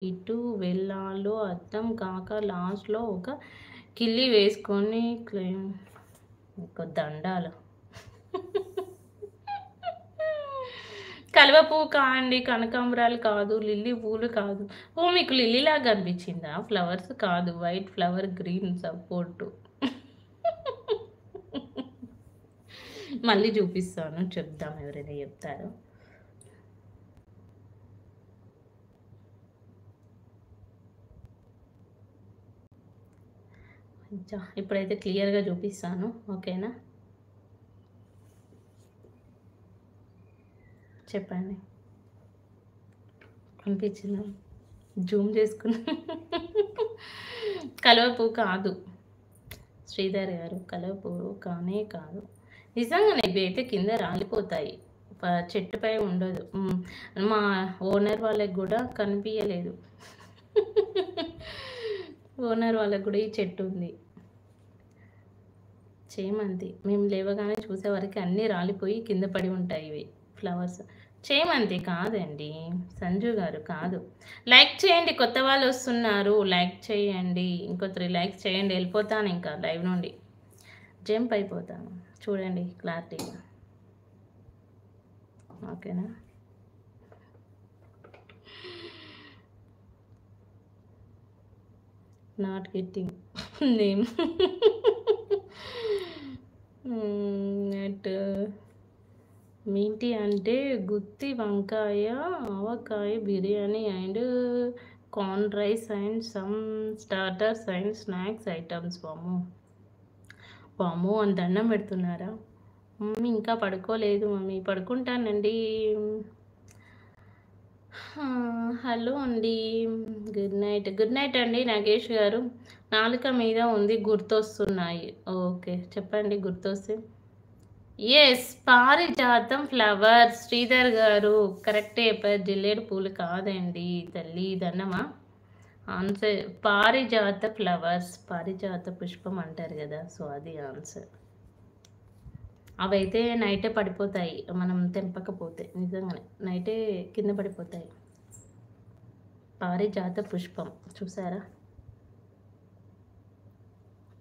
ఇటు వెళ్ళాలో అర్థం కాక లాస్ట్‌లో ఒక కిల్లి వేసుకొని ఒక దండాలు. కలువ పువ్వు కాదండి, కనకాంబరాలు కాదు, లిల్లీ పూలు కాదు. ఓహ్! మీకు లిల్లీలాగా అనిపించిందా? ఫ్లవర్స్ కాదు. White flower green support. మళ్ళీ చూపిస్తాను. చెప్దాం ఎవరైనా చెప్తారో. ఇప్పుడైతే క్లియర్‌గా చూపిస్తాను. ఓకేనా? చెప్పండి. అనిపించిందా? జూమ్ చేసుకున్నా. కలువ పువ్వు కాదు. శ్రీధర్ గారు కలువ పువ్వు కానే కాదు. నిజంగానే ఇవి అయితే కింద రాలిపోతాయి. చెట్టుపై ఉండదు. మా ఓనర్ వాళ్ళకి కూడా కనిపియలేదు. ఓనర్ వాళ్ళకి కూడా ఈ చెట్టు ఉంది. చేమంతి. మేము లేవగానే చూసేవరకు అన్నీ రాలిపోయి కింద పడి ఉంటాయి ఇవి ఫ్లవర్స్. చేమంతి కాదండి. సంజు గారు కాదు. లైక్ చేయండి, కొత్త వాళ్ళు వస్తున్నారు. లైక్ చేయండి. ఇంకో 3 లైక్స్ చేయండి. వెళ్ళిపోతాను ఇంకా లైవ్ నుండి. జంప్ అయిపోతాను. చూడండి క్లారిటీగా. ఓకేనా? Not getting name. అట్ మీంటి అంటే గుత్తి వంకాయ, ఆవకాయ biryani and corn rice and some starters and snacks items. వామ్మో వామ్మో అని దండం పెడుతున్నారా? మమ్మీ ఇంకా పడుకోలేదు మమ్మీ. పడుకుంటానండి. హలో అండి. Good night. గుడ్ నైట్ అండి నాగేష్ గారు. నాలుక మీద ఉంది గుర్తొస్తున్నాయి. ఓకే చెప్పండి గుర్తొస్తే. ఎస్, పారిజాతం ఫ్లవర్స్. శ్రీధర్ గారు కరెక్టే చెప్పారు. జిల్లేడు పూలు కాదండి తల్లి దండమా. ఆన్సర్ పారిజాత ఫ్లవర్స్. పారిజాత పుష్పం అంటారు కదా, సో అది ఆన్సర్. అవైతే నైటే పడిపోతాయి మనం తెంపకపోతే. నిజంగానే నైటే కింద పడిపోతాయి. పారిజాత పుష్పం చూసారా,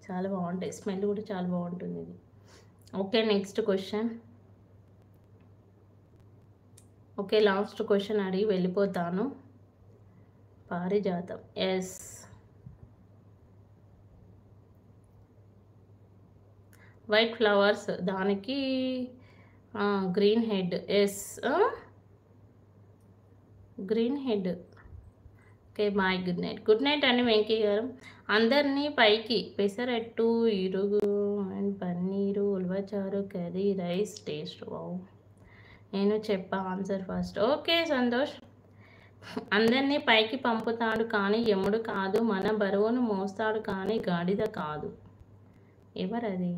చాలా బాగుంటాయి. స్మెల్ కూడా చాలా బాగుంటుంది ఇది. Okay next question. Okay last question అడిగి వెళ్ళిపోతాను. పారిజాతం ఎస్. వైట్ ఫ్లవర్స్ దానికి green head. Yes green head. Okay bye. Good night. Good night అండి వెంకీ గారు. అందరినీ పైకి పెసరట్టు, ఇరుగు అండ్ పన్నీరు, ఉల్వచారు, కర్రీ, రైస్ టేస్ట్. వావ్. నేను చెప్పా ఆన్సర్ ఫస్ట్. ఓకే సంతోష్. అందరినీ పైకి పంపుతాడు కానీ యముడు కాదు, మన బరువును మోస్తాడు కానీ గాడిద కాదు. ఎవరది?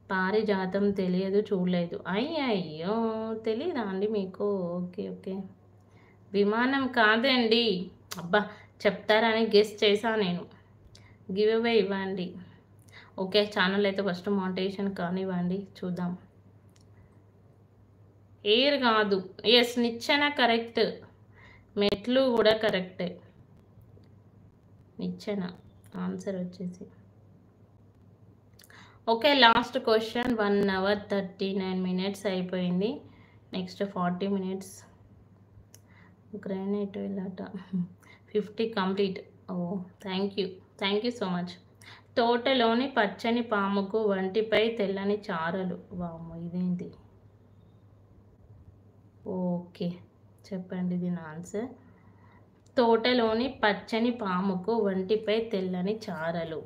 పారిజాతం తెలియదు, చూడలేదు. అయ్యయ్యో తెలీదా అండి మీకు? Okay okay. విమానం కాదండి. అబ్బా చెప్తారని గెస్ చేశా నేను. గివ్ అవే ఇవ్వండి. ఓకే ఛానల్ అయితే ఫస్ట్ మోనిటైజేషన్ కానివ్వండి చూద్దాం. ఎయిర్ కాదు. ఎస్ నిచ్చెన కరెక్ట్. మెట్లు కూడా కరెక్టే. నిచ్చెన ఆన్సర్ వచ్చేసి. Okay last question. 1 hour 39 minutes అయిపోయింది. Next 40 minutes. గ్రానైట్ వెళ్ళాట 50 complete. Oh thank you so much. తోటలోని పచ్చని పాముకు వంటిపై తెల్లని చారలు. వాము ఇదేంటి? ఓకే చెప్పండి దీని ఆన్సర్. తోటలోని పచ్చని పాముకు వంటిపై తెల్లని చారలు.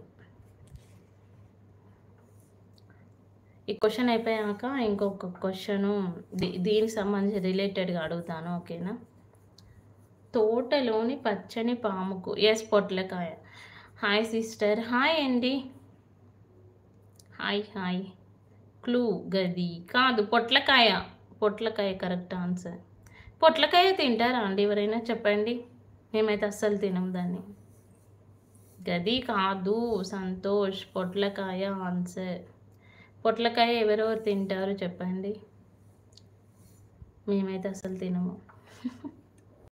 ఈ క్వశ్చన్ అయిపోయాక ఇంకొక క్వశ్చను దీనికి సంబంధించి రిలేటెడ్గా అడుగుతాను. ఓకేనా? తోటలోని పచ్చని పాముకు. ఎస్ పొట్లకాయ. Hi sister. హాయ్ అండి. Hi hi. క్లూ గది కాదు, పొట్లకాయ. పొట్లకాయ కరెక్ట్ ఆన్సర్. పొట్లకాయ తింటారా అండి ఎవరైనా? చెప్పండి. మేమైతే అస్సలు తినం దాన్ని. గది కాదు సంతోష్, పొట్లకాయ ఆన్సర్. పొట్లకాయ ఎవరెవరు తింటారు చెప్పండి. మేమైతే అసలు తినము.